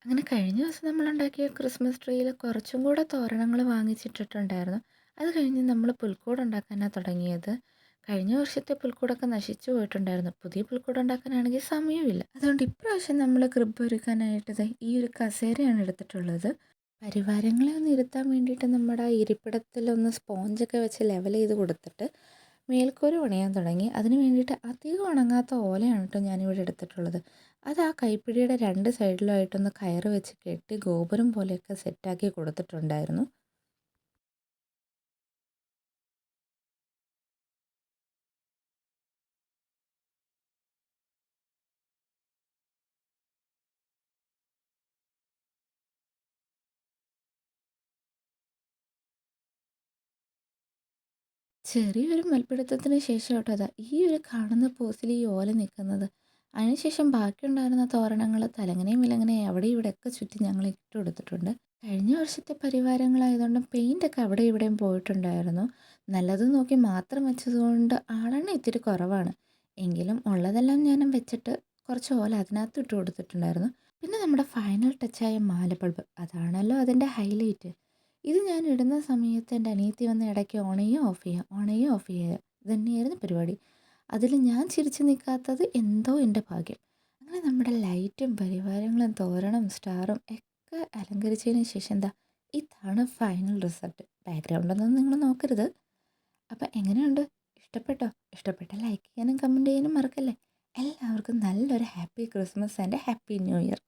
അങ്ങനെ കഴിഞ്ഞ ദിവസം നമ്മളുണ്ടാക്കിയ ക്രിസ്മസ് ട്രീയിൽ കുറച്ചും കൂടെ തോരണങ്ങൾ വാങ്ങിച്ചിട്ടിട്ടുണ്ടായിരുന്നു. അത് കഴിഞ്ഞ് നമ്മൾ പുൽക്കൂട് ഉണ്ടാക്കാനാണ് തുടങ്ങിയത്. കഴിഞ്ഞ വർഷത്തെ പുൽക്കൂടൊക്കെ നശിച്ചു പോയിട്ടുണ്ടായിരുന്നു. പുതിയ പുൽക്കൂട് ഉണ്ടാക്കാനാണെങ്കിൽ സമയമില്ല. അതുകൊണ്ട് ഇപ്രാവശ്യം നമ്മൾ ക്രിബ് ഒരുക്കാനായിട്ട് ദേ ഈ ഒരു കസേരയാണ് എടുത്തിട്ടുള്ളത്. പരിവാരങ്ങളെ ഒന്ന് ഇരുത്താൻ വേണ്ടിയിട്ട് നമ്മുടെ ആ ഇരിപ്പിടത്തിലൊന്ന് സ്പോഞ്ചൊക്കെ വെച്ച് ലെവൽ ചെയ്ത് കൊടുത്തിട്ട് മേൽക്കൂര പണിയാൻ തുടങ്ങി. അതിന് വേണ്ടിയിട്ട് അധികം ഉണങ്ങാത്ത ഓലയാണ് കേട്ടോ ഞാനിവിടെ എടുത്തിട്ടുള്ളത്. അത് ആ കൈപ്പിടിയുടെ രണ്ട് സൈഡിലുമായിട്ടൊന്ന് കയറ് വെച്ച് കെട്ടി ഗോപുരം പോലെയൊക്കെ സെറ്റാക്കി കൊടുത്തിട്ടുണ്ടായിരുന്നു. ചെറിയൊരു മൽപ്പിടുത്തത്തിന് ശേഷം കേട്ടോ അതാ ഈ ഒരു കാണുന്ന പോസിൽ ഈ ഓല നിൽക്കുന്നത്. അതിനുശേഷം ബാക്കിയുണ്ടായിരുന്ന തോരണങ്ങൾ തലങ്ങനെയും വിലങ്ങനെയും അവിടെ ഇവിടെയൊക്കെ ചുറ്റി ഞങ്ങൾ ഇട്ട് കൊടുത്തിട്ടുണ്ട്. കഴിഞ്ഞ വർഷത്തെ പരിവാരങ്ങളായതുകൊണ്ട് പെയിൻ്റൊക്കെ അവിടെ ഇവിടെയും പോയിട്ടുണ്ടായിരുന്നു. നല്ലത് നോക്കി മാത്രം വെച്ചതുകൊണ്ട് ആളെണ്ണം ഇത്തിരി കുറവാണ്. എങ്കിലും ഉള്ളതെല്ലാം ഞാൻ വെച്ചിട്ട് കുറച്ച് ഓല അതിനകത്ത് ഇട്ട് കൊടുത്തിട്ടുണ്ടായിരുന്നു. പിന്നെ നമ്മുടെ ഫൈനൽ ടച്ചായ മാലബൾബ് അതാണല്ലോ അതിൻ്റെ ഹൈലൈറ്റ്. ഇത് ഞാൻ ഇടുന്ന സമയത്ത് എൻ്റെ അനിയത്തി വന്ന് ഇടയ്ക്ക് ഓൺ ചെയ്യുക ഓഫ് ചെയ്യുക ഓൺ ചെയ്യുക ഓഫ് ചെയ്യുക ഇത് തന്നെയായിരുന്നു പരിപാടി. അതിൽ ഞാൻ ചിരിച്ച് നിൽക്കാത്തത് എന്തോ എൻ്റെ ഭാഗ്യം. അങ്ങനെ നമ്മുടെ ലൈറ്റും പരിവാരങ്ങളും തോരണം സ്റ്റാറും ഒക്കെ അലങ്കരിച്ചതിന് ശേഷം എന്താ ഇതാണ് ഫൈനൽ റിസൾട്ട്. ബാക്ക്ഗ്രൗണ്ടൊന്നും നിങ്ങൾ നോക്കരുത്. അപ്പം എങ്ങനെയുണ്ട്? ഇഷ്ടപ്പെട്ടോ? ഇഷ്ടപ്പെട്ട ലൈക്ക് ചെയ്യാനും കമൻറ്റ് ചെയ്യാനും മറക്കല്ലേ. എല്ലാവർക്കും നല്ലൊരു happy Christmas and happy new year.